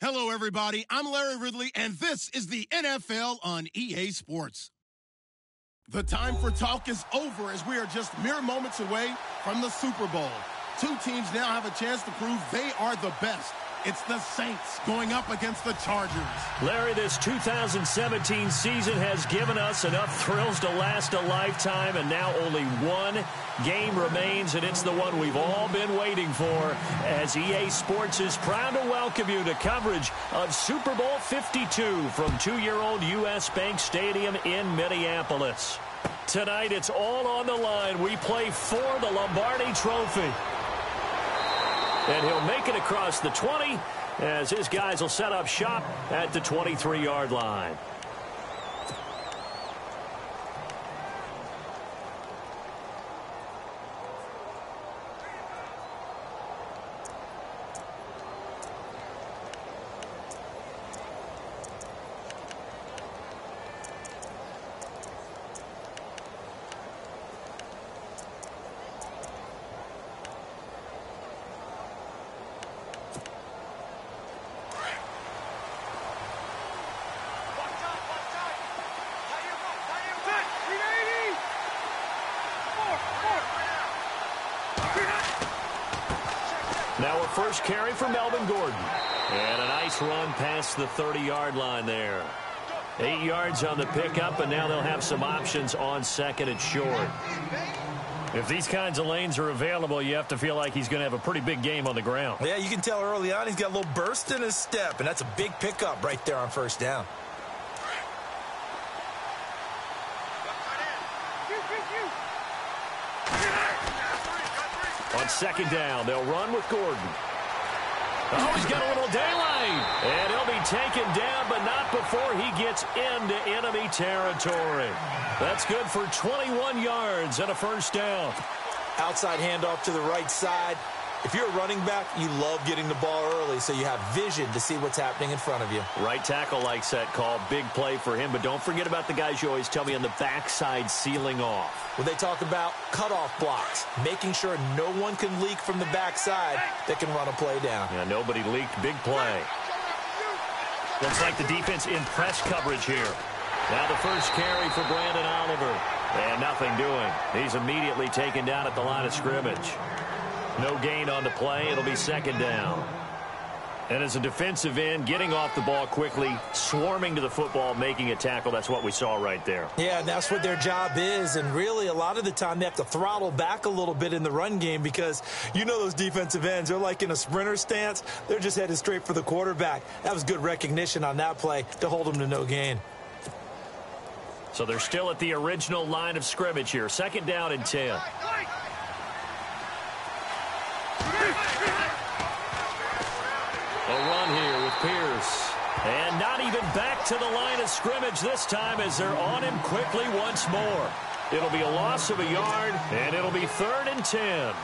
Hello, everybody. I'm Larry Ridley, and this is the NFL on EA Sports. The time for talk is over as we are just mere moments away from the Super Bowl. Two teams now have a chance to prove they are the best. It's the Saints going up against the Chargers. Larry, this 2017 season has given us enough thrills to last a lifetime, and now only one game remains, and it's the one we've all been waiting for, as EA Sports is proud to welcome you to coverage of Super Bowl 52 from 2-year-old U.S. Bank Stadium in Minneapolis. Tonight, it's all on the line. We play for the Lombardi Trophy. And he'll make it across the 20 as his guys will set up shop at the 23-yard line. Now a first carry for Melvin Gordon. And a nice run past the 30-yard line there. 8 yards on the pickup, and now they'll have some options on second and short. If these kinds of lanes are available, you have to feel like he's going to have a pretty big game on the ground. Yeah, you can tell early on he's got a little burst in his step, and that's a big pickup right there on first down. On second down, they'll run with Gordon. Oh, he's got a little daylight. And he'll be taken down, but not before he gets into enemy territory. That's good for 21 yards and a first down. Outside handoff to the right side. If you're a running back, you love getting the ball early so you have vision to see what's happening in front of you. Right tackle likes that call. Big play for him, but don't forget about the guys you always tell me on the backside sealing off. When they talk about cutoff blocks, making sure no one can leak from the backside that can run a play down. Yeah, nobody leaked. Big play. Looks like the defense in press coverage here. Now the first carry for Brandon Oliver. And nothing doing. He's immediately taken down at the line of scrimmage. No gain on the play. It'll be second down. And as a defensive end, getting off the ball quickly, swarming to the football, making a tackle, that's what we saw right there. Yeah, that's what their job is. And really, a lot of the time, they have to throttle back a little bit in the run game because you know those defensive ends, they're like in a sprinter stance. They're just headed straight for the quarterback. That was good recognition on that play to hold them to no gain. So they're still at the original line of scrimmage here. Second down and 10. A run here with Pierce. And not even back to the line of scrimmage this time as they're on him quickly once more. It'll be a loss of a yard, and it'll be 3rd and 10.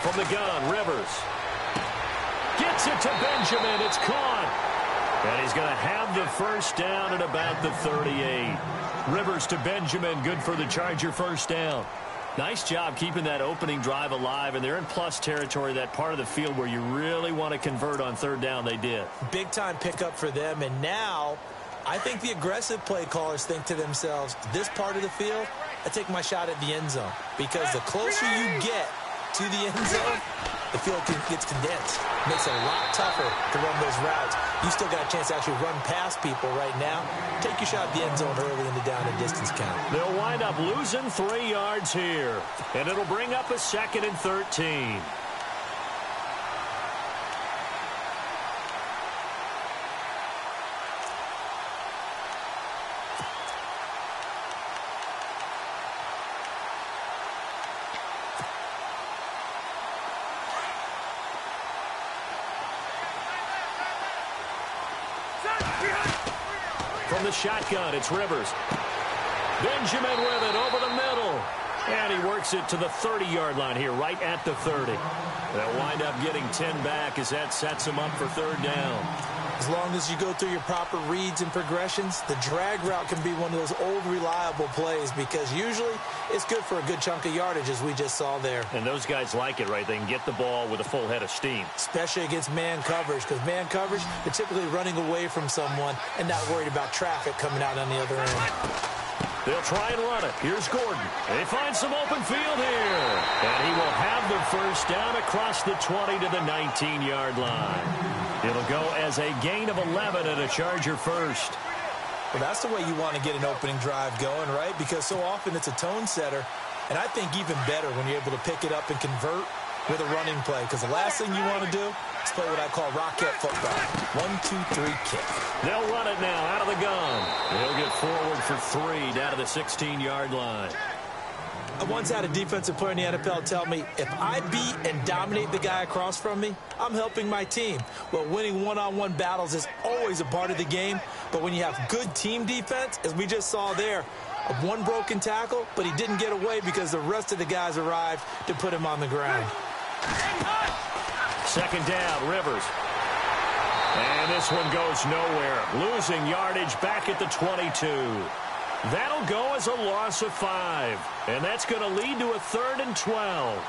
From the gun, Rivers. Gets it to Benjamin. It's caught. And he's going to have the first down at about the 38. Rivers to Benjamin. Good for the Charger first down. Nice job keeping that opening drive alive. And they're in plus territory, that part of the field where you really want to convert on third down. They did. Big-time pickup for them. And now I think the aggressive play callers think to themselves, this part of the field, I take my shot at the end zone. Because the closer you get to the end zone, the field gets condensed. Makes it a lot tougher to run those routes. You still got a chance to actually run past people right now. Take your shot at the end zone early in the down and distance count. They'll wind up losing 3 yards here. And it'll bring up a 2nd and 13. the shotgun. It's Rivers. Benjamin with it over the middle. And he works it to the 30-yard line here, right at the 30. They'll wind up getting 10 back as that sets them up for third down. As long as you go through your proper reads and progressions, the drag route can be one of those old reliable plays because usually it's good for a good chunk of yardage, as we just saw there. And those guys like it, right? They can get the ball with a full head of steam. Especially against man coverage, because man coverage, they're typically running away from someone and not worried about traffic coming out on the other end. They'll try and run it. Here's Gordon. They find some open field here. And he will have the first down across the 20 to the 19-yard line. It'll go as a gain of 11 and a Charger first. Well, that's the way you want to get an opening drive going, right? Because so often it's a tone setter. And I think even better when you're able to pick it up and convert with a running play. Because the last thing you want to do is play what I call rocket football. 1, 2, 3, kick. They'll run it now out of the gun. They'll get forward for 3 down to the 16-yard line. I once had a defensive player in the NFL tell me, if I beat and dominate the guy across from me, I'm helping my team. Well, winning one-on-one battles is always a part of the game, but when you have good team defense, as we just saw there, one broken tackle, but he didn't get away because the rest of the guys arrived to put him on the ground. Second down, Rivers. And this one goes nowhere. Losing yardage back at the 22. That'll go as a loss of 5. And that's going to lead to a 3rd and 12.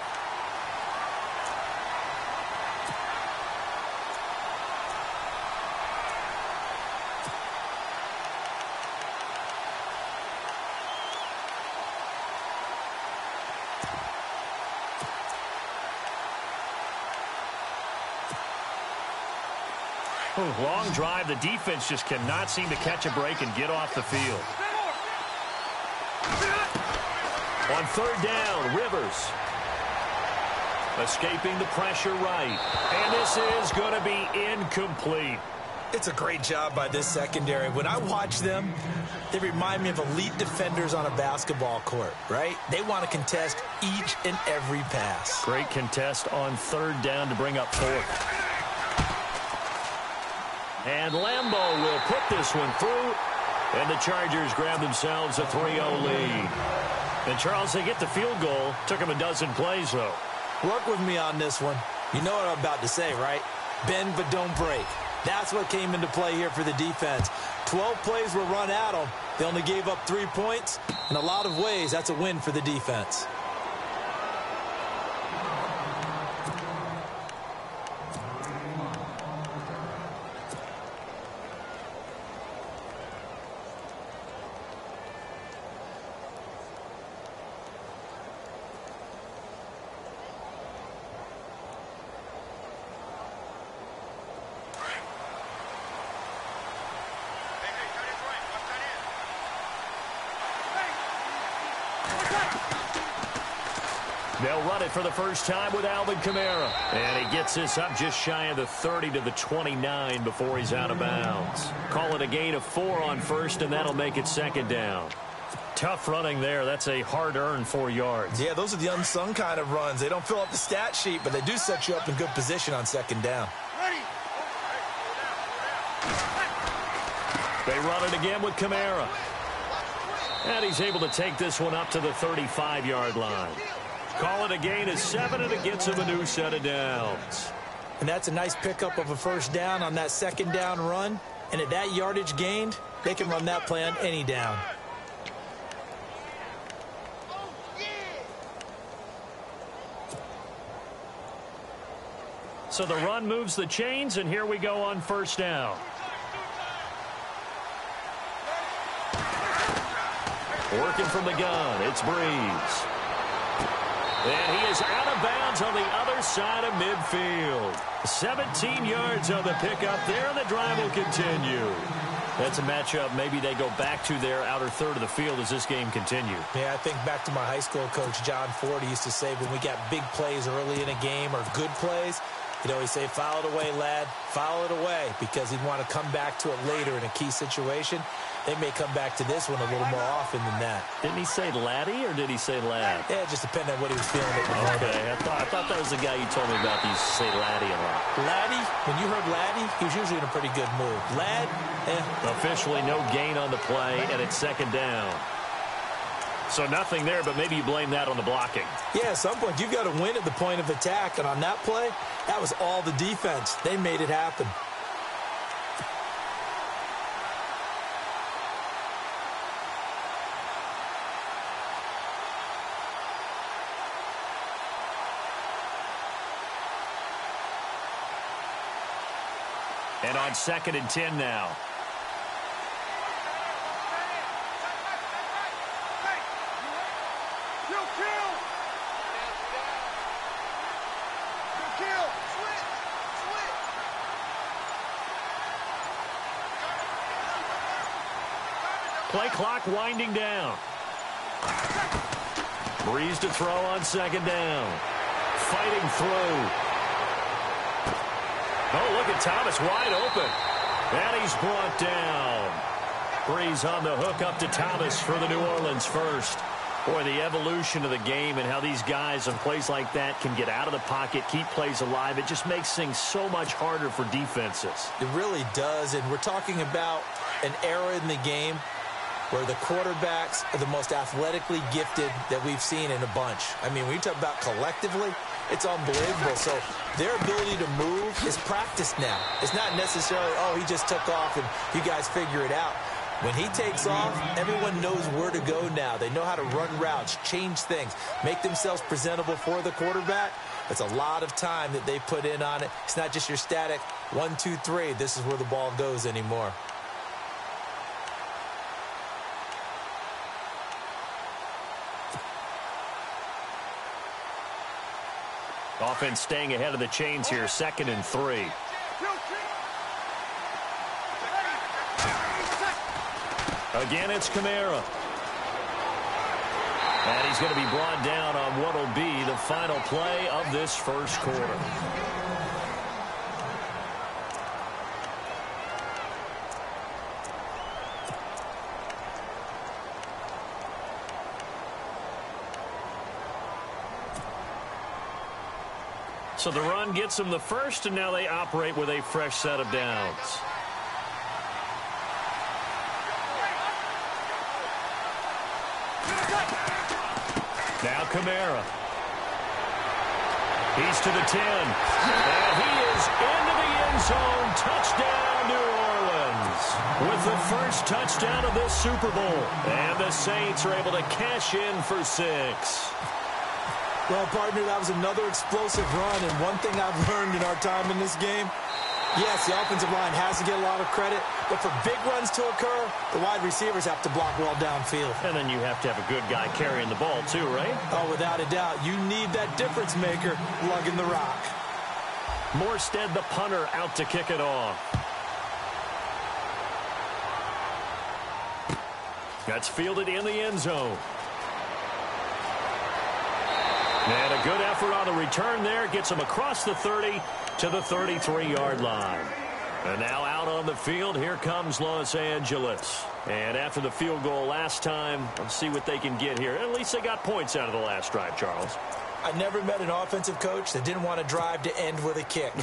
Long drive. The defense just cannot seem to catch a break and get off the field. On third down, Rivers. Escaping the pressure right. And this is going to be incomplete. It's a great job by this secondary. When I watch them, they remind me of elite defenders on a basketball court, right? They want to contest each and every pass. Great contest on third down to bring up 4th. And Lambeau will put this one through. And the Chargers grab themselves a 3-0 lead. And, Charles, they get the field goal. Took them a dozen plays, though. Work with me on this one. You know what I'm about to say, right? Bend but don't break. That's what came into play here for the defense. 12 plays were run at them. They only gave up 3 points. In a lot of ways, that's a win for the defense. They'll run it for the first time with Alvin Kamara. And he gets this up just shy of the 30 to the 29 before he's out of bounds. Call it a gain of 4 on first, and that'll make it second down. Tough running there. That's a hard-earned 4 yards. Yeah, those are the unsung kind of runs. They don't fill up the stat sheet, but they do set you up in good position on second down. They run it again with Kamara. And he's able to take this one up to the 35-yard line. Call it a gain of 7, and it gets him a new set of downs. And that's a nice pickup of a first down on that second down run. And at that yardage gained, they can run that play on any down. So the run moves the chains, and here we go on first down. Working from the gun, it's Breeze. And he is out of bounds on the other side of midfield. 17 yards on the pickup there, and the drive will continue. That's a matchup maybe they go back to their outer third of the field as this game continues. Yeah, I think back to my high school coach, John Ford. He used to say when we got big plays early in a game or good plays, he'd always say, foul it away, lad, foul it away, because he'd want to come back to it later in a key situation. they may come back to this one a little more often than that. Didn't he say laddie or did he say lad? Yeah, it just depended on what he was feeling at the moment. Okay, I thought that was the guy you told me about. He used to say laddie a lot. Laddie, when you heard laddie, he was usually in a pretty good mood. Lad, Officially no gain on the play, and it's second down. So nothing there, but maybe you blame that on the blocking. Yeah, at some point you've got to win at the point of attack, and on that play, that was all the defense. They made it happen. And on 2nd and 10 now. Play clock winding down. Breeze to throw on 2nd down. Fighting through. Oh, look at Thomas wide open. And he's brought down. Breeze on the hook up to Thomas for the New Orleans first. Boy, the evolution of the game and how these guys on plays like that can get out of the pocket, keep plays alive, it just makes things so much harder for defenses. It really does, and we're talking about an era in the game where the quarterbacks are the most athletically gifted that we've seen in a bunch. I mean, when you talk about collectively, it's unbelievable. So their ability to move is practiced now. It's not necessarily, oh, he just took off and you guys figure it out. When he takes off, everyone knows where to go now. They know how to run routes, change things, make themselves presentable for the quarterback. It's a lot of time that they put in on it. It's not just your static 1, 2, 3. This is where the ball goes anymore. Offense staying ahead of the chains here, 2nd and 3. Again, it's Kamara. And he's going to be brought down on what will be the final play of this first quarter. So the run gets them the first, and now they operate with a fresh set of downs. Now Kamara. He's to the 10. And he is into the end zone. Touchdown, New Orleans. With the first touchdown of this Super Bowl. And the Saints are able to cash in for 6. Well, partner, that was another explosive run, and one thing I've learned in our time in this game, yes, the offensive line has to get a lot of credit, but for big runs to occur, the wide receivers have to block well downfield. And then you have to have a good guy carrying the ball too, right? Oh, without a doubt. You need that difference maker lugging the rock. Morstead, the punter, out to kick it off. That's fielded in the end zone. And a good effort on the return there. Gets him across the 30 to the 33-yard line. And now out on the field, here comes Los Angeles. And after the field goal last time, let's see what they can get here. At least they got points out of the last drive, Charles. I never met an offensive coach that didn't want to drive to end with a kick.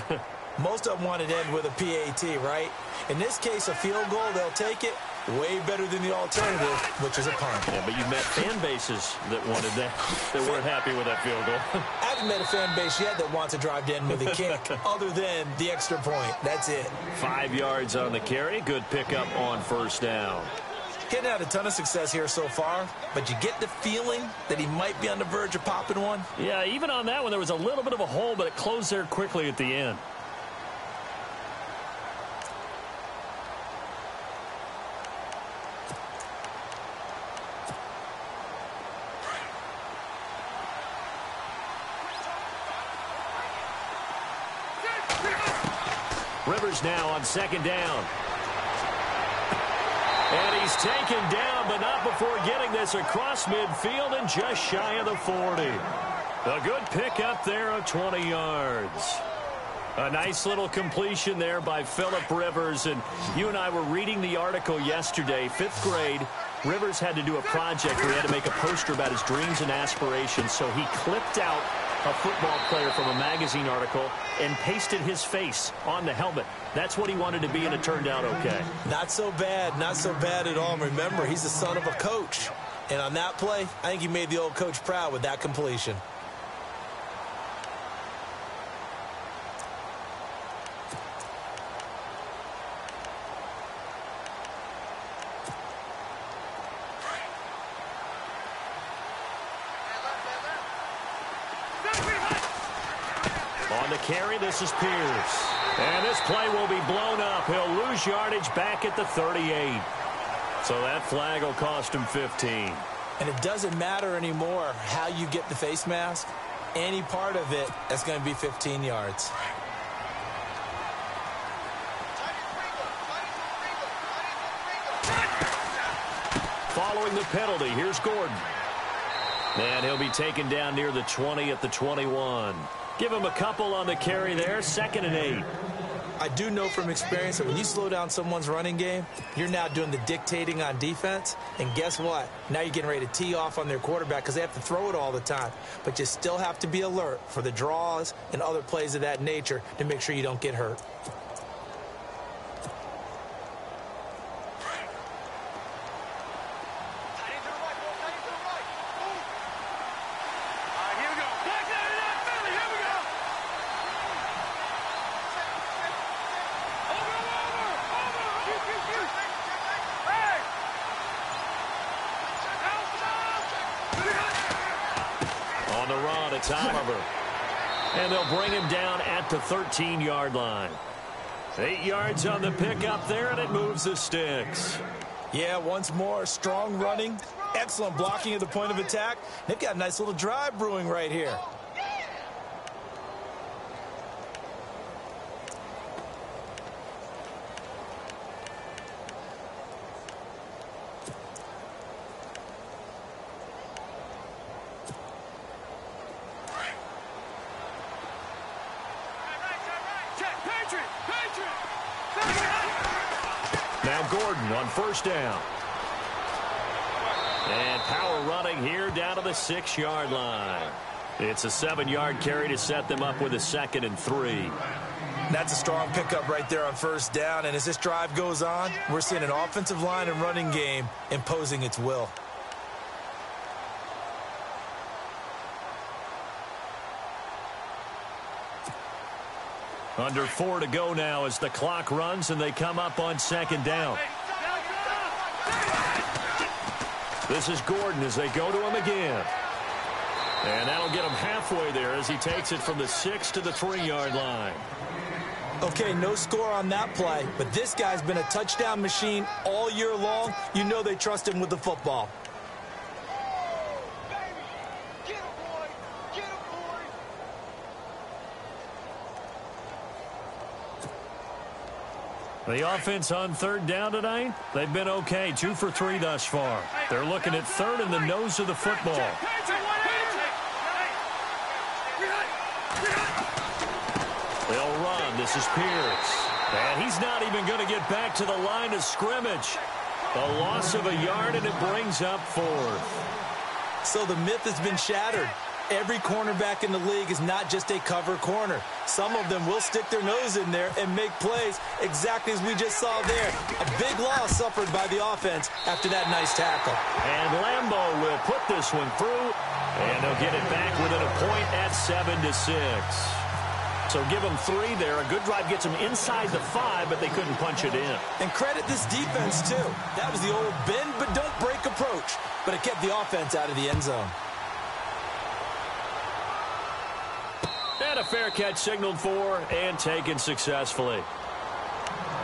Most of them wanted to end with a PAT, right? In this case, a field goal, they'll take it. Way better than the alternative, which is a punt. Yeah, but you've met fan bases that wanted that, that weren't happy with that field goal. I haven't met a fan base yet that wants to drive to end with a kick, other than the extra point. That's it. 5 yards on the carry. Good pickup on first down. Getting had a ton of success here so far, but you get the feeling that he might be on the verge of popping one. Yeah, even on that one, there was a little bit of a hole, but it closed there quickly at the end. Rivers now on second down. And he's taken down, but not before getting this across midfield and just shy of the 40. A good pickup there of 20 yards. A nice little completion there by Phillip Rivers. And you and I were reading the article yesterday, 5th grade. Rivers had to do a project where he had to make a poster about his dreams and aspirations. So he clipped out a football player from a magazine article and pasted his face on the helmet. That's what he wanted to be, and it turned out okay. Not so bad. Not so bad at all. Remember, he's the son of a coach. And on that play, I think he made the old coach proud with that completion. On the carry, this is Pierce. And this play will be blown up. He'll lose yardage back at the 38. So that flag will cost him 15. And it doesn't matter anymore how you get the face mask. Any part of it is going to be 15 yards. Following the penalty, here's Gordon. And he'll be taken down near the 20 at the 21. Give him a couple on the carry there, 2nd and 8. I do know from experience that when you slow down someone's running game, you're now doing the dictating on defense. And guess what? Now you're getting ready to tee off on their quarterback because they have to throw it all the time. But you still have to be alert for the draws and other plays of that nature to make sure you don't get hurt. On the run, it's Oliver. And they'll bring him down at the 13-yard line. 8 yards on the pickup there, and it moves the sticks. Yeah, once more, strong running, excellent blocking at the point of attack. They've got a nice little drive brewing right here. Now Gordon on 1st down. And power running here down to the 6-yard line. It's a 7-yard carry to set them up with a 2nd and 3. That's a strong pickup right there on 1st down. And as this drive goes on, we're seeing an offensive line and running game imposing its will. Under 4 to go now as the clock runs and they come up on 2nd down. This is Gordon as they go to him again. And that'll get him halfway there as he takes it from the 6 to the 3-yard line. Okay, no score on that play, but this guy's been a touchdown machine all year long. You know they trust him with the football. The offense on 3rd down tonight, they've been okay. 2 for 3 thus far. They're looking at 3rd in the nose of the football. They'll run. This is Pierce. And he's not even going to get back to the line of scrimmage. A loss of a yard, and it brings up 4th. So the myth has been shattered. Every cornerback in the league is not just a cover corner. Some of them will stick their nose in there and make plays exactly as we just saw there. A big loss suffered by the offense after that nice tackle. And Lambo will put this one through, and they'll get it back within a point at 7-6. So give them 3 there. A good drive gets them inside the 5, but they couldn't punch it in. And credit this defense, too. That was the old bend but don't break approach, but it kept the offense out of the end zone. And a fair catch signaled for and taken successfully.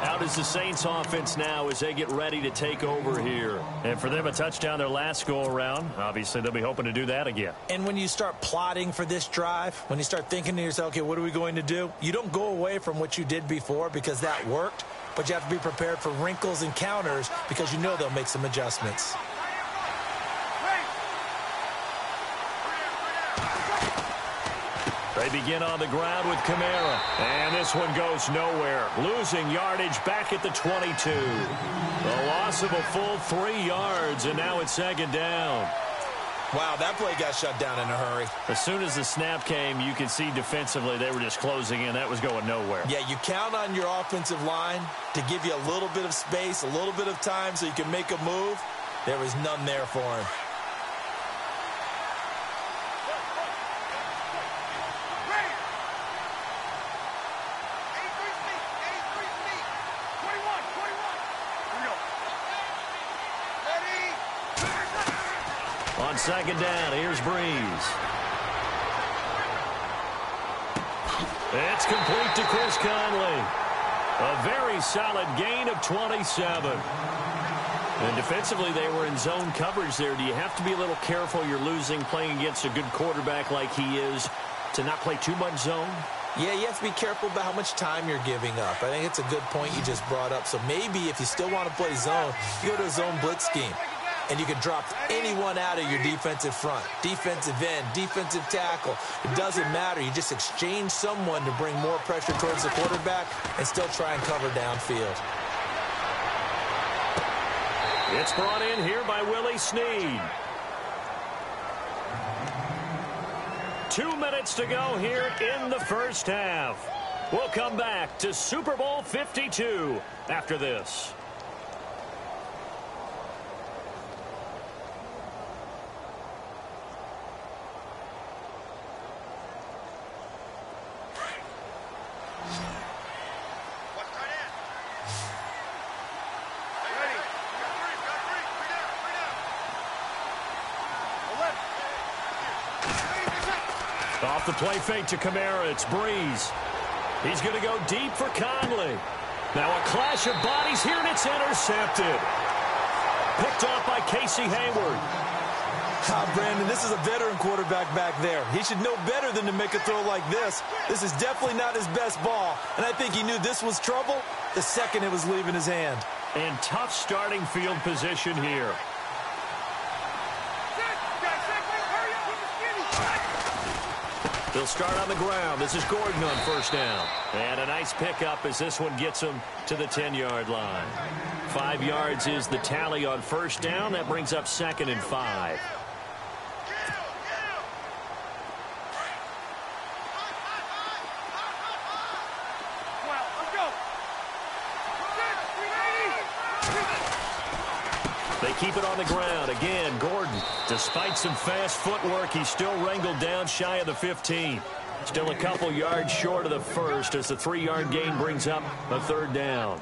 Out is the Saints offense now as they get ready to take over here. And for them, a touchdown their last go-around. Obviously, they'll be hoping to do that again. And when you start plotting for this drive, when you start thinking to yourself, okay, what are we going to do? You don't go away from what you did before because that worked, but you have to be prepared for wrinkles and counters because you know they'll make some adjustments. They begin on the ground with Kamara. And this one goes nowhere. Losing yardage back at the 22. A loss of a full 3 yards, and now it's second down. Wow, that play got shut down in a hurry. As soon as the snap came, you could see defensively they were just closing in. That was going nowhere. Yeah, you count on your offensive line to give you a little bit of space, a little bit of time so you can make a move. There was none there for him. On second down, here's Breeze. It's complete to Chris Conley. A very solid gain of 27. And defensively, they were in zone coverage there. Do you have to be a little careful? You're losing, playing against a good quarterback like he is, to not play too much zone? Yeah, you have to be careful about how much time you're giving up. I think it's a good point you just brought up. So maybe if you still want to play zone, you go to a zone blitz scheme. And you can drop anyone out of your defensive front, defensive end, defensive tackle. It doesn't matter. You just exchange someone to bring more pressure towards the quarterback and still try and cover downfield. It's brought in here by Willie Snead. 2 minutes to go here in the first half. We'll come back to Super Bowl 52 after this. Off the play fake to Kamara, it's Breeze. He's going to go deep for Conley. Now a clash of bodies here, and it's intercepted. Picked off by Casey Hayward. Brandon, this is a veteran quarterback back there. He should know better than to make a throw like this. This is definitely not his best ball, and I think he knew this was trouble the second it was leaving his hand. And tough starting field position here. They'll start on the ground. This is Gordon on first down. And a nice pickup as this one gets him to the 10-yard line. 5 yards is the tally on first down. That brings up 2nd and 5. They keep it on the ground. Again, Gordon, despite some fast footwork, he's still wrangled down shy of the 15. Still a couple yards short of the first as the 3-yard gain brings up a 3rd down.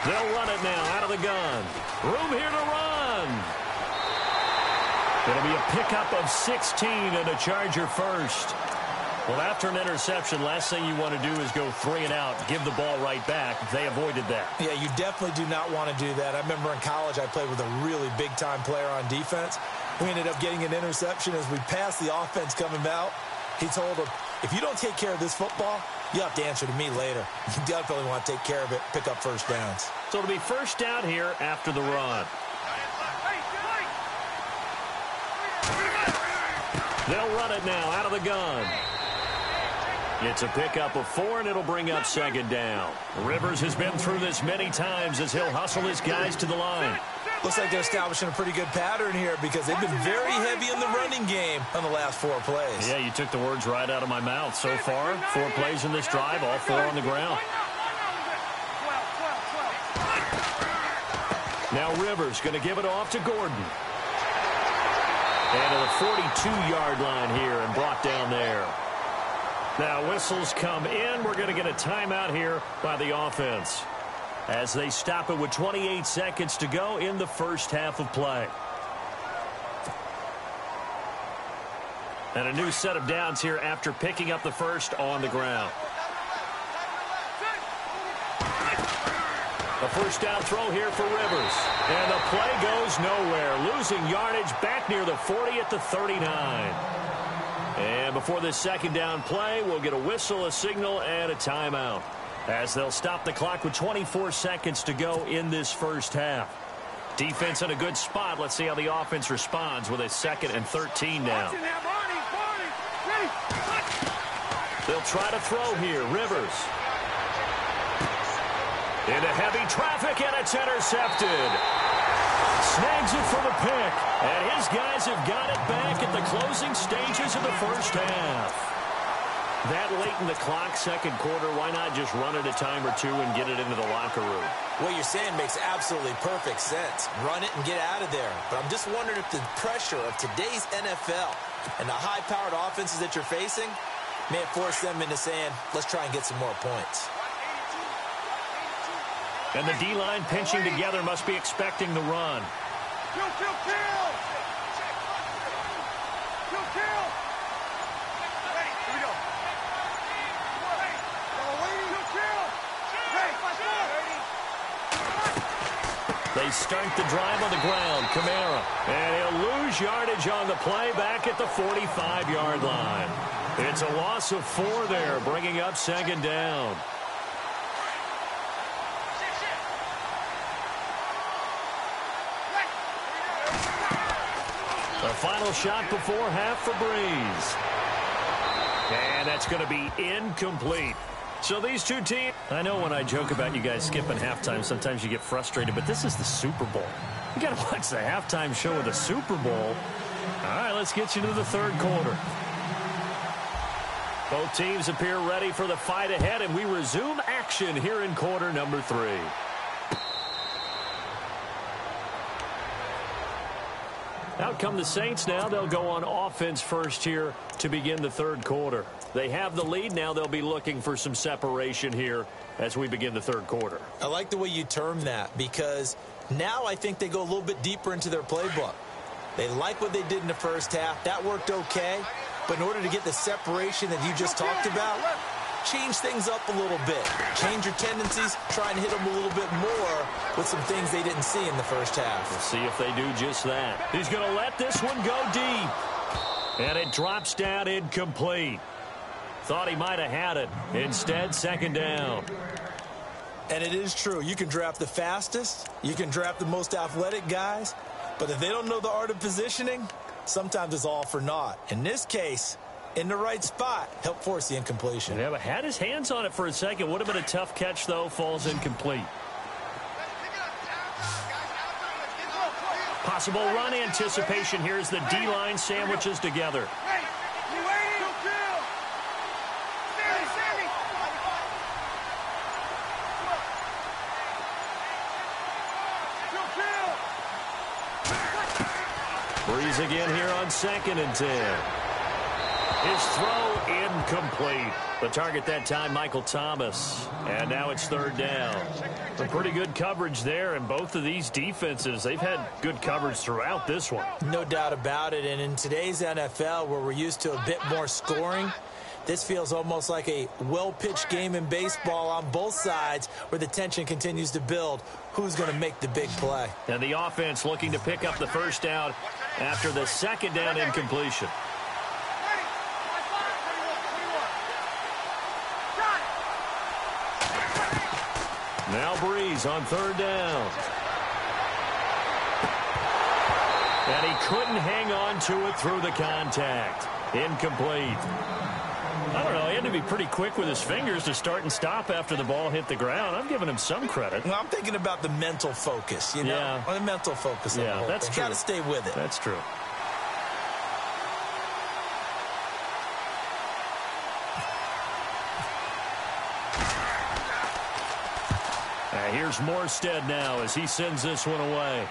They'll run it now out of the gun. Room here to run. It'll be a pickup of 16 and a Charger first. Well, after an interception, last thing you want to do is go 3 and out, give the ball right back. They avoided that. Yeah, you definitely do not want to do that. I remember in college I played with a really big-time player on defense. We ended up getting an interception as we passed the offense coming out. He told him, if you don't take care of this football, you have to answer to me later. You definitely want to take care of it, pick up first downs. So it'll be first down here after the run. They'll run it now out of the gun. It's a pickup of 4, and it'll bring up 2nd down. Rivers has been through this many times as he'll hustle his guys to the line. Looks like they're establishing a pretty good pattern here because they've been very heavy in the running game on the last 4 plays. Yeah, you took the words right out of my mouth. So far, 4 plays in this drive, all 4 on the ground. Now Rivers going to give it off to Gordon. And to the 42-yard line here and brought down there. Now whistles come in. We're going to get a timeout here by the offense as they stop it with 28 seconds to go in the first half of play. And a new set of downs here after picking up the first on the ground. A first down throw here for Rivers. And the play goes nowhere. Losing yardage back near the 40 at the 39. And before this second down play, we'll get a whistle, a signal, and a timeout, as they'll stop the clock with 24 seconds to go in this first half. Defense in a good spot. Let's see how the offense responds with a 2nd and 13 now. They'll try to throw here. Rivers. Into heavy traffic, and it's intercepted. Snags it for the pick. And his guys have got it back at the closing stages of the first half. That late in the clock, second quarter, why not just run it a time or two and get it into the locker room? What you're saying makes absolutely perfect sense. Run it and get out of there. But I'm just wondering if the pressure of today's NFL and the high-powered offenses that you're facing may have forced them into saying, let's try and get some more points. And the D-line pinching together must be expecting the run. Kill! Hey, here we go. They start the drive on the ground. Kamara. And he'll lose yardage on the play back at the 45-yard line. It's a loss of 4 there, bringing up second down. The final shot before half for Breeze. And that's going to be incomplete. So these two teams, I know when I joke about you guys skipping halftime, sometimes you get frustrated, but this is the Super Bowl. You got to watch the halftime show of the Super Bowl. All right, let's get you to the third quarter. Both teams appear ready for the fight ahead, and we resume action here in quarter number 3. Out come the Saints now. They'll go on offense first here to begin the third quarter. They have the lead. Now they'll be looking for some separation here as we begin the third quarter. I like the way you term that, because now I think they go a little bit deeper into their playbook. They like what they did in the first half. That worked okay. But in order to get the separation that you just talked about, change things up a little bit. Change your tendencies, try and hit them a little bit more with some things they didn't see in the first half. We'll see if they do just that. He's going to let this one go deep. And it drops down incomplete. Thought he might have had it. Instead, second down. And it is true. You can draft the fastest. You can draft the most athletic guys. But if they don't know the art of positioning, sometimes it's all for naught. In this case, in the right spot, help force the incompletion. Yeah, but had his hands on it for a second. Would have been a tough catch, though. Falls incomplete. Possible run anticipation here as the D-line sandwiches together. Breeze again here on 2nd and 10. His throw incomplete. The target that time, Michael Thomas. And now it's third down. Some pretty good coverage there, and both of these defenses, they've had good coverage throughout this one. No doubt about it. And in today's NFL, where we're used to a bit more scoring, this feels almost like a well-pitched game in baseball on both sides, where the tension continues to build. Who's going to make the big play? And the offense looking to pick up the first down after the second down incompletion. Now Breeze on third down. And he couldn't hang on to it through the contact. Incomplete. I don't know. He had to be pretty quick with his fingers to start and stop after the ball hit the ground. I'm giving him some credit. Well, I'm thinking about the mental focus, you know? Yeah. The mental focus. Yeah, that's true. Got to stay with it. That's true. Here's Morstead now as he sends this one away.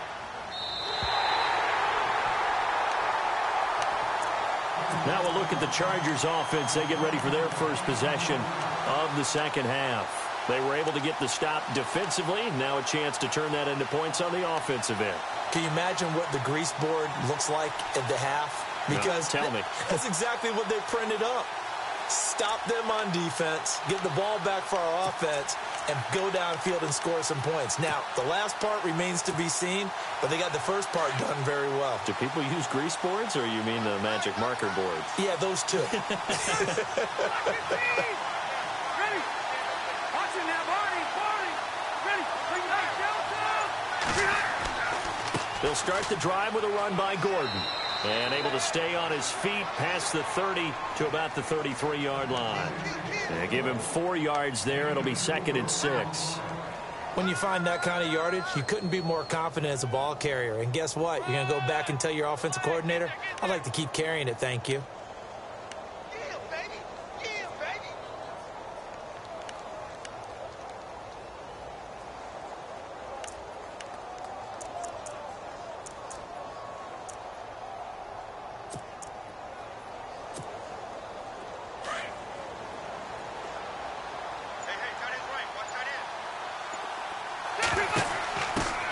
Now we'll look at the Chargers offense. They get ready for their first possession of the second half. They were able to get the stop defensively. Now a chance to turn that into points on the offensive end. Can you imagine what the grease board looks like at the half? Because tell me. That's exactly what they printed up. Stop them on defense, get the ball back for our offense, and go downfield and score some points. Now, the last part remains to be seen, but they got the first part done very well. Do people use grease boards, or you mean the magic marker boards? Yeah, those two. Ready? Watching now, Barney. Ready? Bring it back, Delta. They'll start the drive with a run by Gordon. And able to stay on his feet past the 30 to about the 33-yard line. They give him 4 yards there. It'll be 2nd and 6. When you find that kind of yardage, you couldn't be more confident as a ball carrier. And guess what? You're going to go back and tell your offensive coordinator, I'd like to keep carrying it, thank you.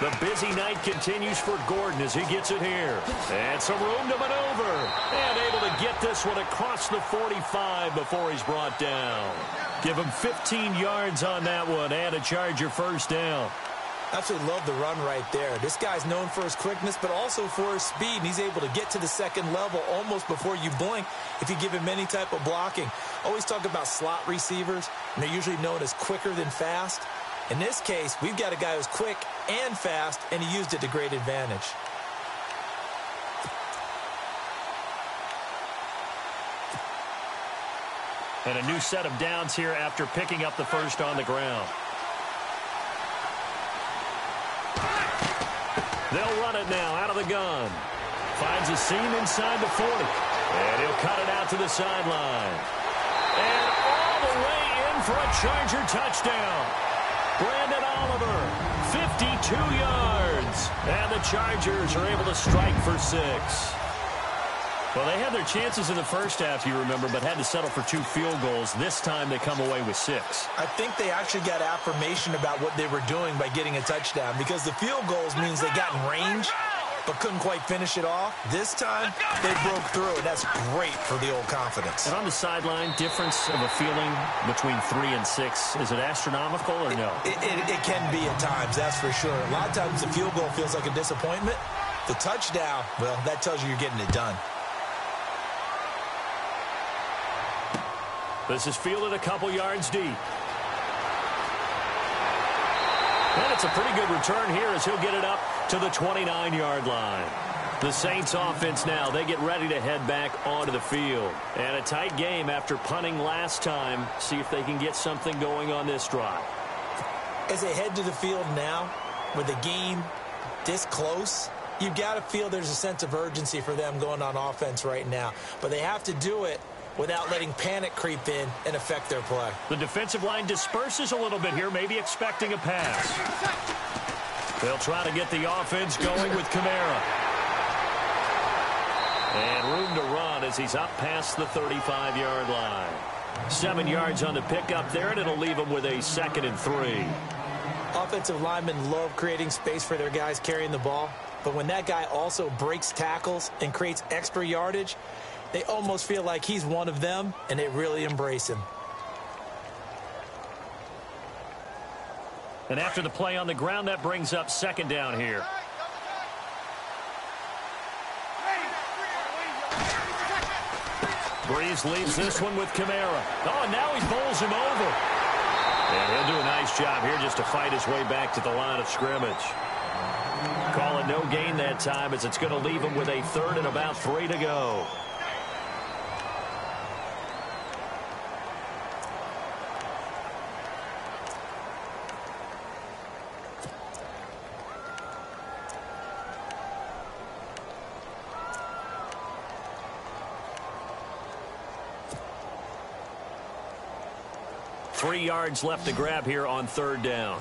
The busy night continues for Gordon as he gets it here. And some room to maneuver. And able to get this one across the 45 before he's brought down. Give him 15 yards on that one and a Charger first down. Absolutely love the run right there. This guy's known for his quickness, but also for his speed. And he's able to get to the second level almost before you blink if you give him any type of blocking. Always talk about slot receivers, and they're usually known as quicker than fast. In this case, we've got a guy who's quick and fast, and he used it to great advantage. And a new set of downs here after picking up the first on the ground. They'll run it now out of the gun. Finds a seam inside the 40. And he'll cut it out to the sideline. And all the way in for a Charger touchdown. Brandon Oliver, 52 yards. And the Chargers are able to strike for 6. Well, they had their chances in the first half, you remember, but had to settle for 2 field goals. This time they come away with 6. I think they actually got affirmation about what they were doing by getting a touchdown, because the field goals means they got in range but couldn't quite finish it off. This time, they broke through, and that's great for the old confidence. And on the sideline, difference of a feeling between 3 and 6, is it astronomical or no? It can be at times, that's for sure. A lot of times the field goal feels like a disappointment. The touchdown, well, that tells you you're getting it done. This is fielded a couple yards deep. And it's a pretty good return here as he'll get it up to the 29-yard line. The Saints offense now, they get ready to head back onto the field. And a tight game after punting last time. See if they can get something going on this drive. As they head to the field now, with the game this close, you've got to feel there's a sense of urgency for them going on offense right now. But they have to do it without letting panic creep in and affect their play. The defensive line disperses a little bit here, maybe expecting a pass. They'll try to get the offense going with Kamara. And room to run as he's up past the 35-yard line. 7 yards on the pickup there, and it'll leave him with a 2nd and 3. Offensive linemen love creating space for their guys carrying the ball, but when that guy also breaks tackles and creates extra yardage, they almost feel like he's one of them, and they really embrace him. And after the play on the ground, that brings up 2nd down here. Breeze leaves this one with Kamara. Oh, and now he bowls him over. And he'll do a nice job here just to fight his way back to the line of scrimmage. Call it no gain that time as it's going to leave him with a 3rd and about 3 to go. Three yards left to grab here on 3rd down.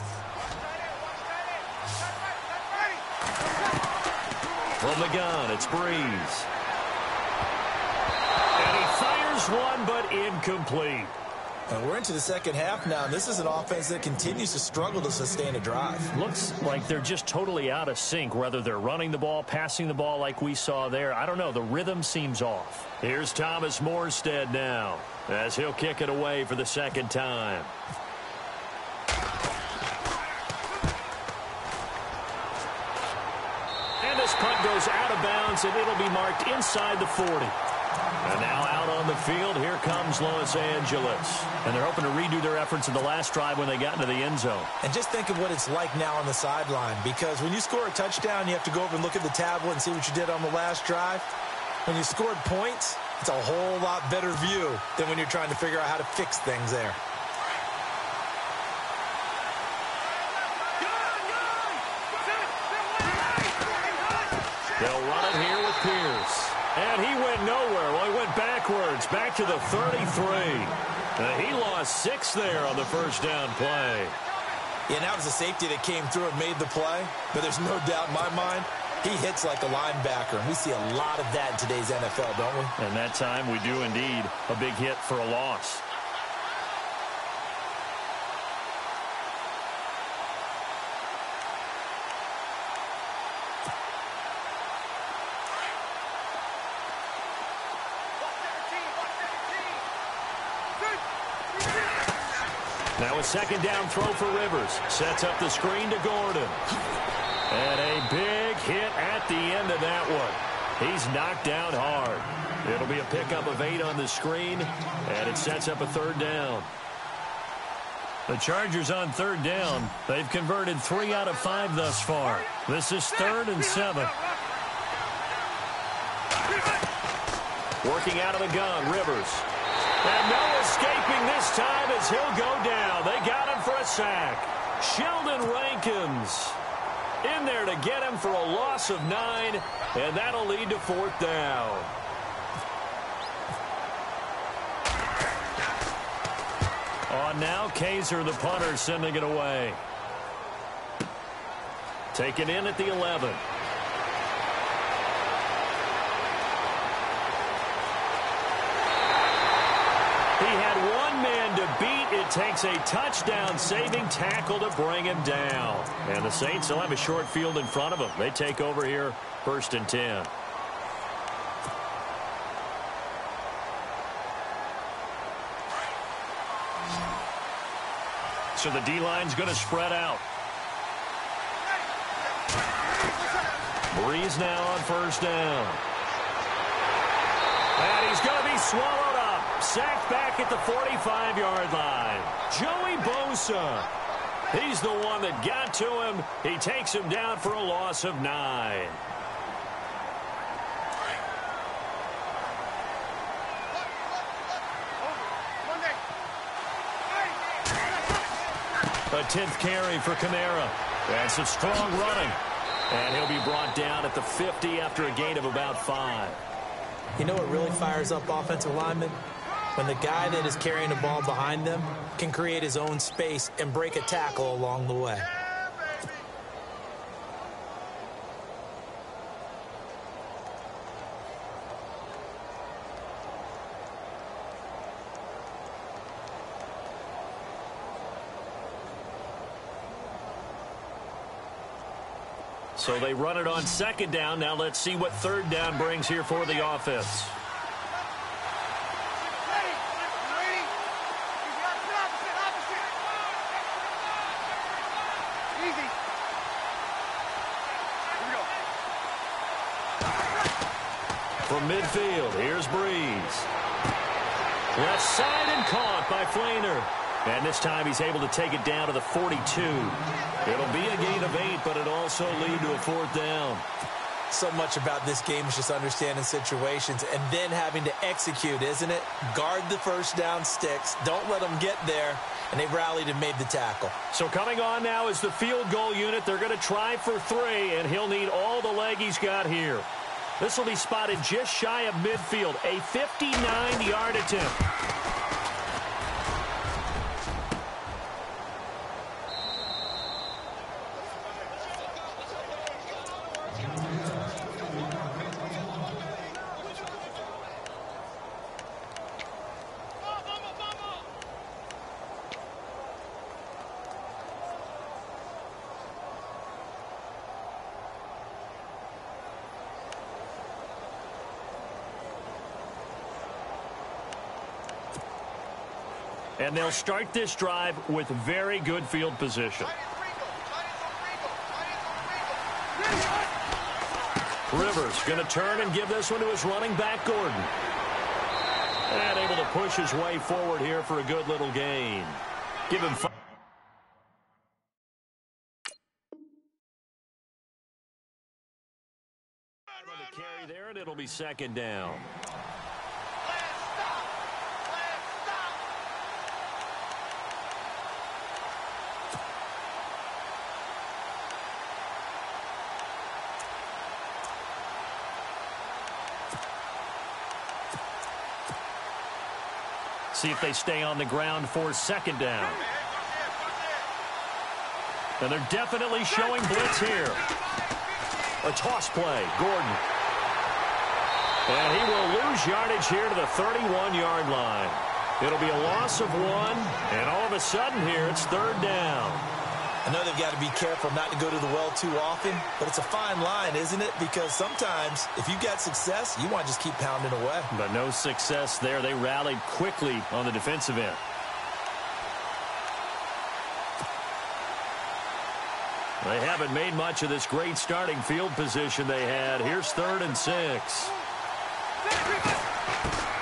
From the gun, it's Breeze. And he fires one, but incomplete. And we're into the second half now. This is an offense that continues to struggle to sustain a drive. Looks like they're just totally out of sync, whether they're running the ball, passing the ball like we saw there. I don't know. The rhythm seems off. Here's Thomas Morstead now as he'll kick it away for the second time. And this punt goes out of bounds, and it'll be marked inside the 40. And now out on the field, here comes Los Angeles. And they're hoping to redo their efforts in the last drive when they got into the end zone. And just think of what it's like now on the sideline, because when you score a touchdown, you have to go over and look at the tablet and see what you did on the last drive. When you scored points, it's a whole lot better view than when you're trying to figure out how to fix things there. They'll run it here with Pierce. And he went nowhere. Well, he went backwards, back to the 33. He lost 6 there on the first down play. Yeah, and that was a safety that came through and made the play. But there's no doubt in my mind, he hits like a linebacker. And we see a lot of that in today's NFL, don't we? And that time we do indeed. A big hit for a loss. Now a second down throw for Rivers. Sets up the screen to Gordon. And a big hit at the end of that one. He's knocked down hard. It'll be a pickup of 8 on the screen, and it sets up a third down. The Chargers on third down. They've converted 3 out of 5 thus far. This is 3rd and 7. Working out of the gun, Rivers. And no escaping this time as he'll go down. They got him for a sack. Sheldon Rankins in there to get him for a loss of 9, and that'll lead to 4th down. On now, Kaiser, the punter, sending it away. Taken in at the 11. He had one man to beat. It takes a touchdown-saving tackle to bring him down. And the Saints will have a short field in front of them. They take over here, 1st and 10. So the D-line's going to spread out. Breeze now on 1st down. And he's going to be swallowed up. Sacked back at the 45-yard line. Joey Bosa. He's the one that got to him. He takes him down for a loss of 9. A 10th carry for Kamara. That's a strong running. And he'll be brought down at the 50 after a gain of about 5. You know what really fires up offensive linemen? When the guy that is carrying the ball behind them can create his own space and break a tackle along the way. So they run it on 2nd down. Now let's see what 3rd down brings here for the offense. From midfield, here's Breeze. Left side and caught by Flainer. And this time he's able to take it down to the 42. It'll be a gain of 8, but it'll also lead to a 4th down. So much about this game is just understanding situations and then having to execute, isn't it? Guard the first down sticks. Don't let them get there. And they rallied and made the tackle. So coming on now is the field goal unit. They're going to try for 3, and he'll need all the leg he's got here. This will be spotted just shy of midfield. A 59-yard attempt. And they'll start this drive with very good field position. Rivers going to turn and give this one to his running back, Gordon. And able to push his way forward here for a good little gain. Give him 5. On the carry there, and it'll be second down. See if they stay on the ground for second down. And they're definitely showing blitz here. A toss play, Gordon. And he will lose yardage here to the 31-yard line. It'll be a loss of 1, and all of a sudden here it's third down. I know they've got to be careful not to go to the well too often, but it's a fine line, isn't it? Because sometimes if you got success, you want to just keep pounding away. But no success there. They rallied quickly on the defensive end. They haven't made much of this great starting field position they had. Here's 3rd and 6.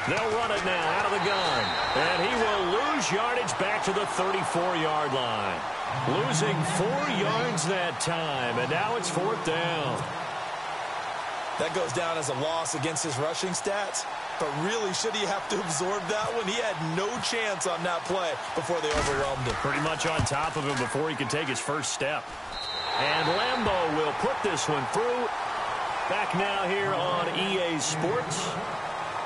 They'll run it now out of the gun. And he will lose yardage back to the 34-yard line. Losing 4 yards that time, and now it's 4th down. That goes down as a loss against his rushing stats, but really should he have to absorb that one? He had no chance on that play before they overwhelmed him. Pretty much on top of him before he could take his first step. And Lambeau will put this one through. Back now here on EA Sports.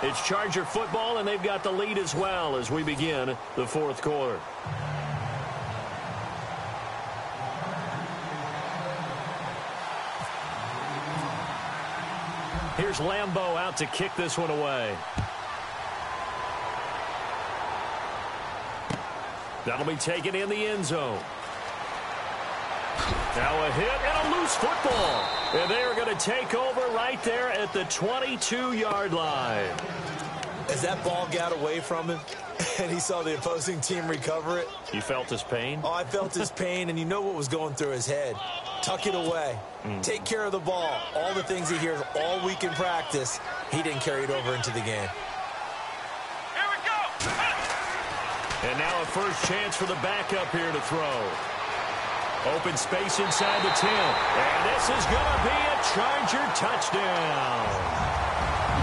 It's Charger football, and they've got the lead as well as we begin the 4th quarter. Here's Lambeau out to kick this one away. That'll be taken in the end zone. Now a hit and a loose football. And they are going to take over right there at the 22-yard line. As that ball got away from him and he saw the opposing team recover it. You felt his pain? Oh, I felt his pain, and you know what was going through his head. Tuck it away. Take care of the ball. All the things he hears all week in practice, he didn't carry it over into the game. Here we go. And now a first chance for the backup here to throw. Open space inside the 10. And this is going to be a Charger touchdown.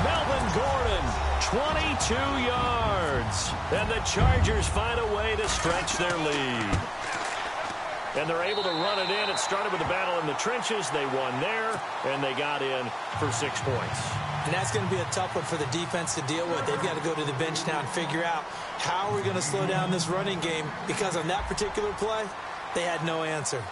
Melvin Gordon, 22 yards. And the Chargers find a way to stretch their lead. And they're able to run it in. It started with a battle in the trenches. They won there, and they got in for 6 points. And that's going to be a tough one for the defense to deal with. They've got to go to the bench now and figure out how are we going to slow down this running game, because on that particular play, they had no answer.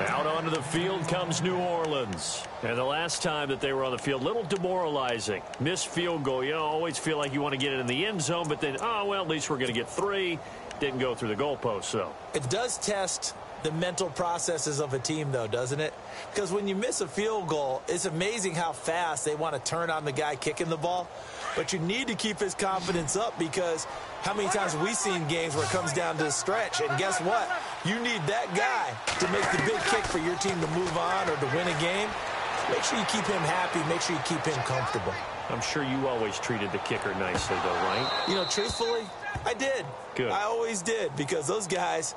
Out onto the field comes New Orleans. And the last time that they were on the field, a little demoralizing. Missed field goal. You always feel like you want to get it in the end zone, but then, oh, well, at least we're going to get 3. Didn't go through the goalpost, so. It does test the mental processes of a team, though, doesn't it? Because when you miss a field goal, it's amazing how fast they want to turn on the guy kicking the ball. But you need to keep his confidence up, because how many times have we seen games where it comes down to the stretch? And guess what? You need that guy to make the big kick for your team to move on or to win a game. Make sure you keep him happy. Make sure you keep him comfortable. I'm sure you always treated the kicker nicely, though, right? You know, truthfully, I did. Good. I always did, because those guys,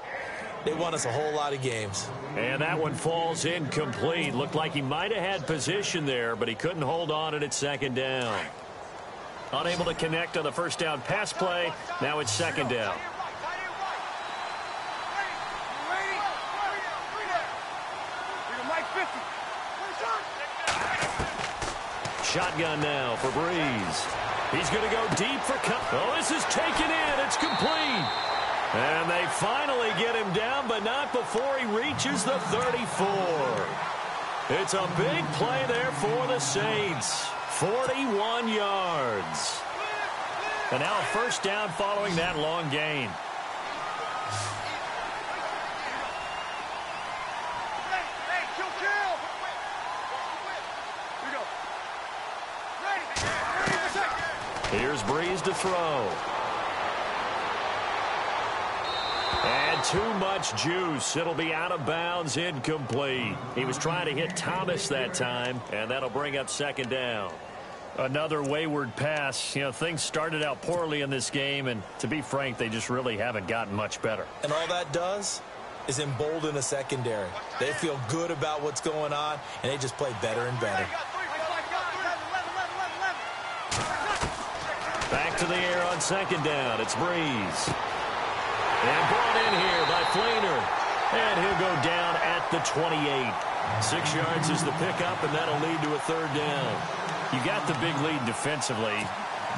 they won us a whole lot of games. And that one falls incomplete. Looked like he might have had position there, but he couldn't hold on at second down. Unable to connect on the first down pass play. Now it's second down. Shotgun now for Breeze. He's going to go deep for... Oh, this is taken in. It's complete. And they finally get him down, but not before he reaches the 34. It's a big play there for the Saints. 41 yards. And now a first down following that long gain. Here's Breeze to throw. And too much juice. It'll be out of bounds, incomplete. He was trying to hit Thomas that time, and that'll bring up second down. Another wayward pass. You know, things started out poorly in this game, and to be frank, they just really haven't gotten much better. And all that does is embolden a secondary. They feel good about what's going on, and they just play better and better. Back to the air on second down. It's Breeze. And brought in here by Flainer. And he'll go down at the 28. 6 yards is the pickup, and that'll lead to a third down. You got the big lead defensively.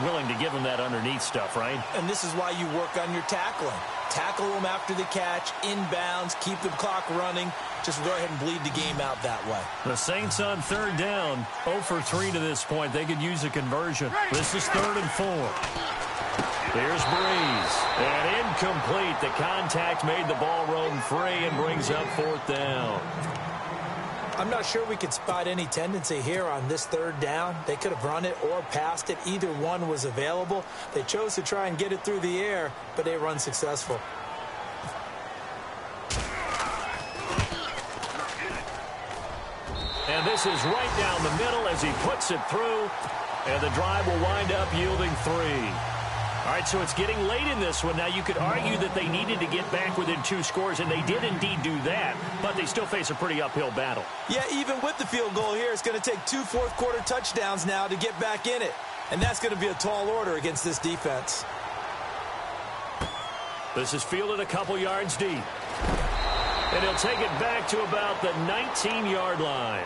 Willing to give them that underneath stuff, right? And this is why you work on your tackling. Tackle them after the catch, inbounds, keep the clock running. Just go ahead and bleed the game out that way. The Saints on third down, 0 for 3 to this point. They could use a conversion. This is 3rd and 4. Here's Breeze. And incomplete. The contact made the ball roam free and brings up 4th down. I'm not sure we could spot any tendency here on this third down. They could have run it or passed it. Either one was available. They chose to try and get it through the air, but they run successful. And this is right down the middle as he puts it through. And the drive will wind up yielding 3. All right, so it's getting late in this one. Now, you could argue that they needed to get back within 2 scores, and they did indeed do that, but they still face a pretty uphill battle. Yeah, even with the field goal here, it's going to take 2 fourth-quarter touchdowns now to get back in it, and that's going to be a tall order against this defense. This is fielded a couple yards deep, and he'll take it back to about the 19-yard line.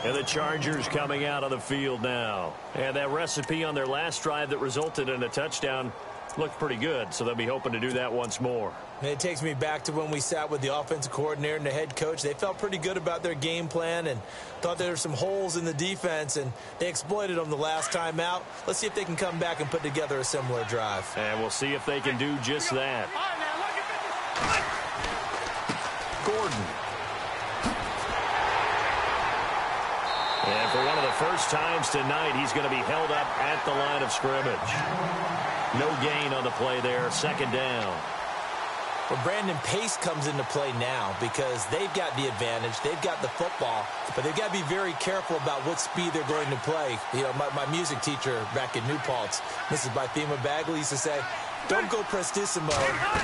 And the Chargers coming out of the field now. And that recipe on their last drive that resulted in a touchdown looked pretty good, so they'll be hoping to do that once more. And it takes me back to when we sat with the offensive coordinator and the head coach. They felt pretty good about their game plan and thought there were some holes in the defense, and they exploited them the last time out. Let's see if they can come back and put together a similar drive. And we'll see if they can do just that. Gordon. And for one of the first times tonight, he's going to be held up at the line of scrimmage. No gain on the play there, 2nd down. Well, Brandon, pace comes into play now because they've got the advantage. They've got the football, but they've got to be very careful about what speed they're going to play. You know, my music teacher back in New Paltz, Mrs. Bythema Bagley, used to say, don't go prestissimo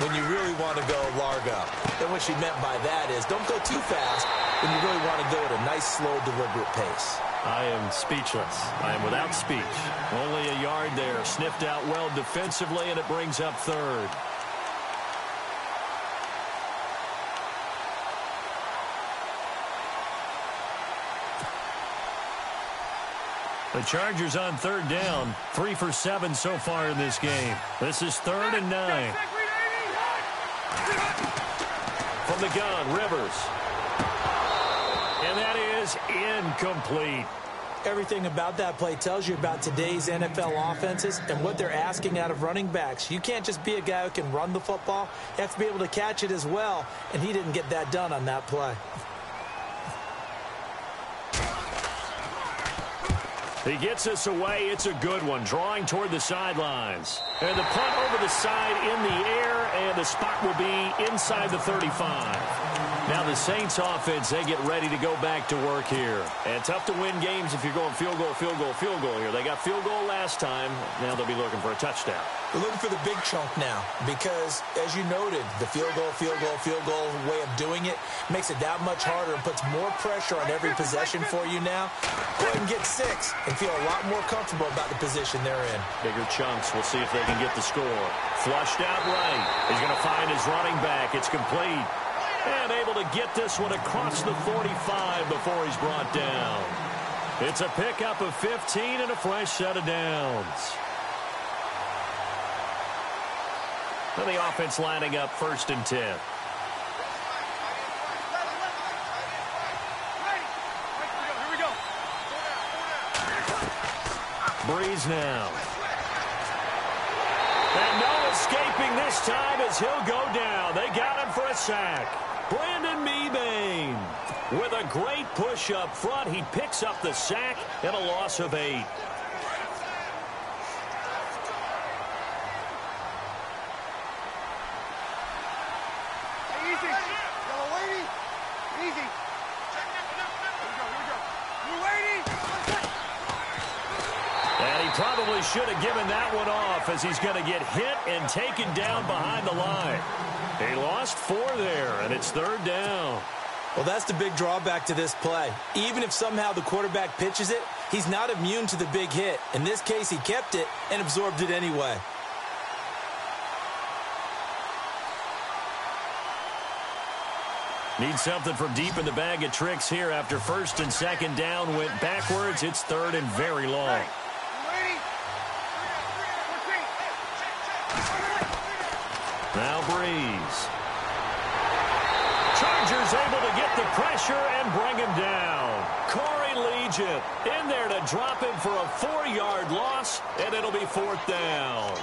when you really want to go largo. And what she meant by that is don't go too fast when you really want to go at a nice, slow, deliberate pace. I am speechless. I am without speech. Only a yard there. Sniffed out well defensively, and it brings up 3rd. The Chargers on 3rd down, 3 for 7 so far in this game. This is 3rd and 9. From the gun, Rivers. And that is incomplete. Everything about that play tells you about today's NFL offenses and what they're asking out of running backs. You can't just be a guy who can run the football. You have to be able to catch it as well, and he didn't get that done on that play. He gets us away. It's a good one. Drawing toward the sidelines. And the punt over the side in the air, and the spot will be inside the 35. Now the Saints offense, they get ready to go back to work here. And tough to win games if you're going field goal, field goal, field goal here. They got field goal last time. Now they'll be looking for a touchdown. They're looking for the big chunk now because, as you noted, the field goal way of doing it makes it that much harder and puts more pressure on every possession for you now. Go ahead and get 6 and feel a lot more comfortable about the position they're in. Bigger chunks. We'll see if they can get the score. Flushed out right. He's going to find his running back. It's complete. And able to get this one across the 45 before he's brought down. It's a pickup of 15 and a fresh set of downs. And the offense lining up 1st and 10. Breeze now. And no escaping this time as he'll go down. They got him for a sack. Brandon Mebane with a great push up front. He picks up the sack and a loss of 8. probably should have given that one off as he's going to get hit and taken down behind the line. He lost 4 there, and it's 3rd down. Well, that's the big drawback to this play. Even if somehow the quarterback pitches it, he's not immune to the big hit. In this case, he kept it and absorbed it anyway. Need something from deep in the bag of tricks here after 1st and 2nd down went backwards. It's 3rd and very long. Now Breeze. Chargers able to get the pressure and bring him down. Corey Legion in there to drop him for a 4-yard loss, and it'll be 4th down.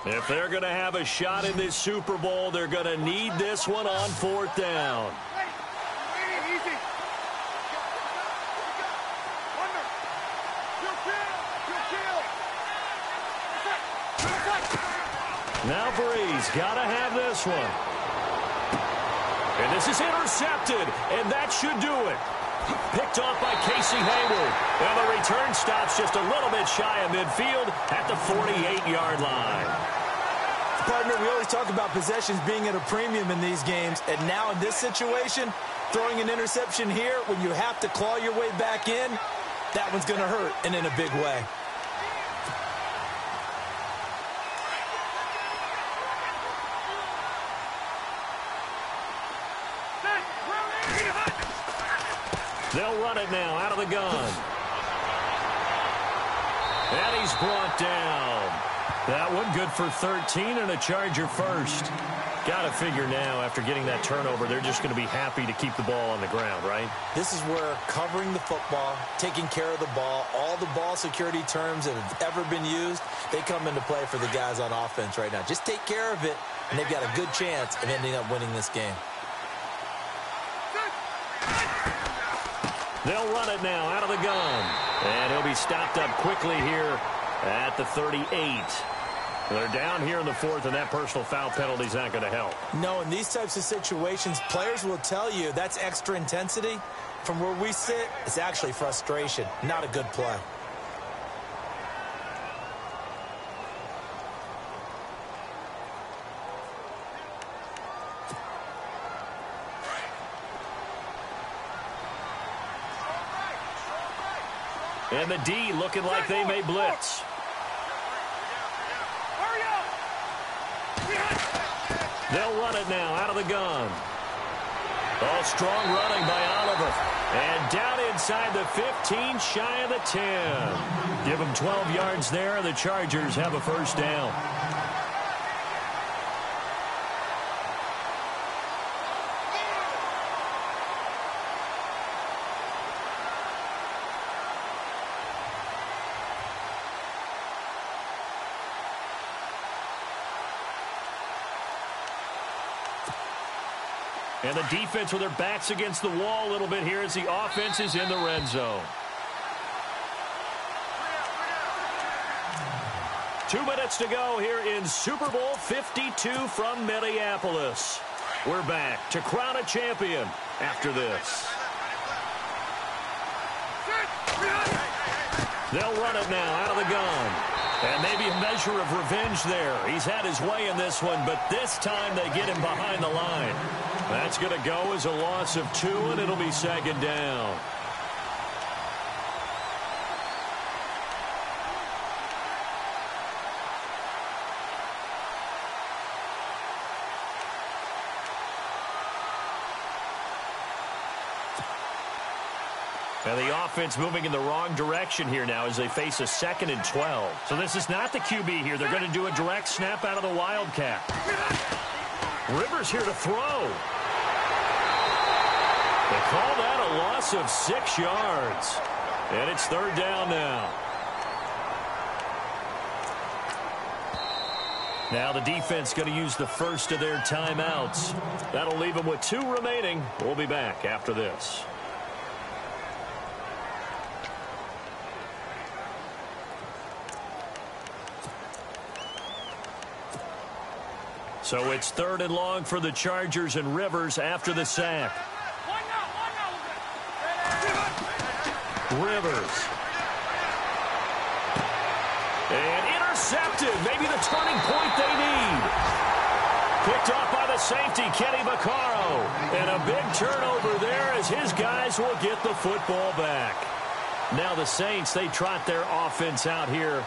If they're going to have a shot in this Super Bowl, they're going to need this one on 4th down. Now Breeze got to have this one. And this is intercepted, and that should do it. Picked off by Casey Hayward. And the return stops just a little bit shy of midfield at the 48-yard line. Partner, we always talk about possessions being at a premium in these games, and now in this situation, throwing an interception here when you have to claw your way back in, that one's going to hurt, and in a big way. They'll run it now out of the gun. And he's brought down. That one good for 13 and a Charger first. Got to figure now after getting that turnover, they're just going to be happy to keep the ball on the ground, right? This is where covering the football, taking care of the ball, all the ball security terms that have ever been used, they come into play for the guys on offense right now. Just take care of it, and they've got a good chance of ending up winning this game. They'll run it now out of the gun. And he'll be stopped up quickly here at the 38. They're down here in the 4th, and that personal foul penalty is not going to help. No, in these types of situations, players will tell you that's extra intensity. From where we sit, it's actually frustration, not a good play. And the D looking like they may blitz. They'll run it now out of the gun. Oh, strong running by Oliver. And down inside the 15, shy of the 10. Give them 12 yards there. The Chargers have a 1st down. And the defense with their backs against the wall a little bit here as the offense is in the red zone. 2 minutes to go here in Super Bowl 52 from Minneapolis. We're back to crown a champion after this. They'll run it now out of the gun. And maybe a measure of revenge there. He's had his way in this one, but this time they get him behind the line. That's going to go as a loss of 2, and it'll be 2nd down. And the offense moving in the wrong direction here now as they face a 2nd and 12. So this is not the QB here. They're going to do a direct snap out of the Wildcat. Rivers here to throw. They call that a loss of 6 yards. And it's 3rd down now. Now the defense going to use the first of their timeouts. That'll leave them with 2 remaining. We'll be back after this. So it's 3rd and long for the Chargers, and Rivers after the sack. Rivers. And intercepted. Maybe the turning point they need. Picked off by the safety, Kenny Vaccaro. And a big turnover there as his guys will get the football back. Now the Saints, they trot their offense out here.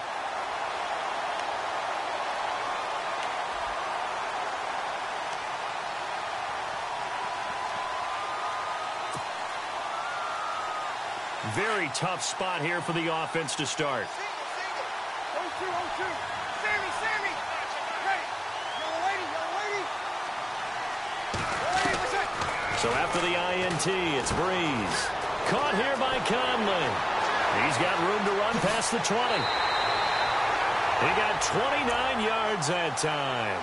Very tough spot here for the offense to start. 0-2, 0-2. Sammy. Hey, yellow lady. What's that? So after the INT, it's Breeze. Caught here by Conley. He's got room to run past the 20. He got 29 yards that time.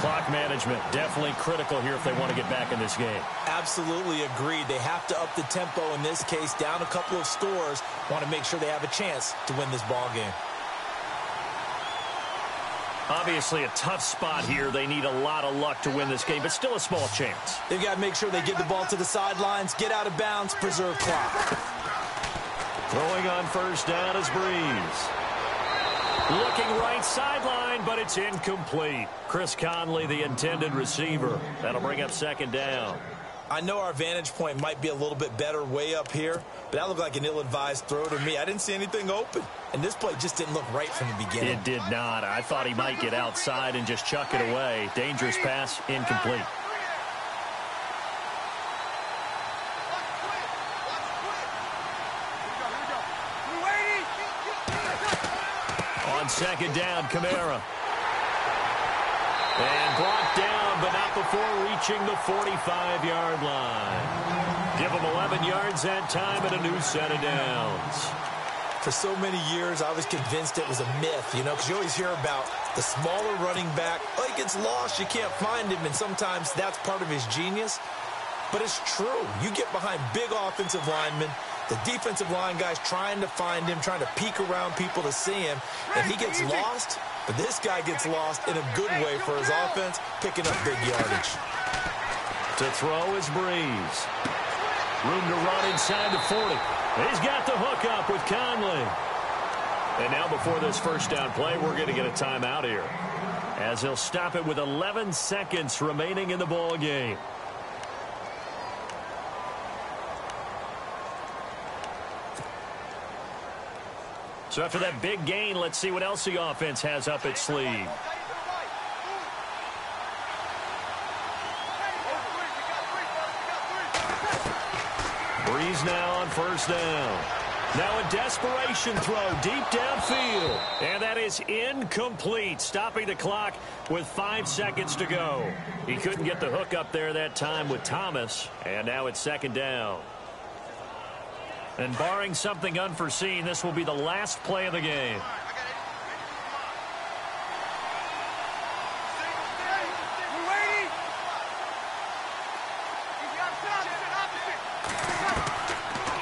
Clock management definitely critical here if they want to get back in this game. Absolutely agreed. They have to up the tempo in this case, down a couple of scores. Want to make sure they have a chance to win this ball game. Obviously a tough spot here. They need a lot of luck to win this game, but still a small chance. They've got to make sure they get the ball to the sidelines, get out of bounds, preserve clock. Throwing on first down is Breeze. Looking right sideline, but it's incomplete. Chris Conley, the intended receiver. That'll bring up 2nd down. I know our vantage point might be a little bit better way up here, but that looked like an ill-advised throw to me. I didn't see anything open, and this play just didn't look right from the beginning. It did not. I thought he might get outside and just chuck it away. Dangerous pass, incomplete. On 2nd down, Kamara. And brought down, but not before reaching the 45-yard line. Give him 11 yards that time and a new set of downs. For so many years, I was convinced it was a myth, because you always hear about the smaller running back. Oh, he gets lost, you can't find him, and sometimes that's part of his genius. But it's true. You get behind big offensive linemen, the defensive line guys trying to find him, trying to peek around people to see him, and he gets lost. But this guy gets lost in a good way for his offense, picking up big yardage. To throw is Breeze. Room to run inside the 40. He's got the hook up with Conley. And now before this first down play, we're going to get a timeout here, as he'll stop it with 11 seconds remaining in the ball game. So after that big gain, let's see what else the offense has up its sleeve. Breeze now on first down. Now a desperation throw deep downfield. And that is incomplete, stopping the clock with 5 seconds to go. He couldn't get the hook up there that time with Thomas. And now it's 2nd down. And barring something unforeseen, this will be the last play of the game.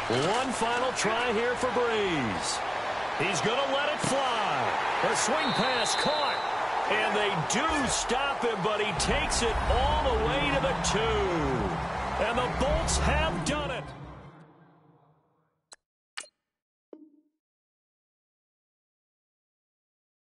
One final try here for Breeze. He's going to let it fly. A swing pass caught. And they do stop him, but he takes it all the way to the 2. And the Bolts have done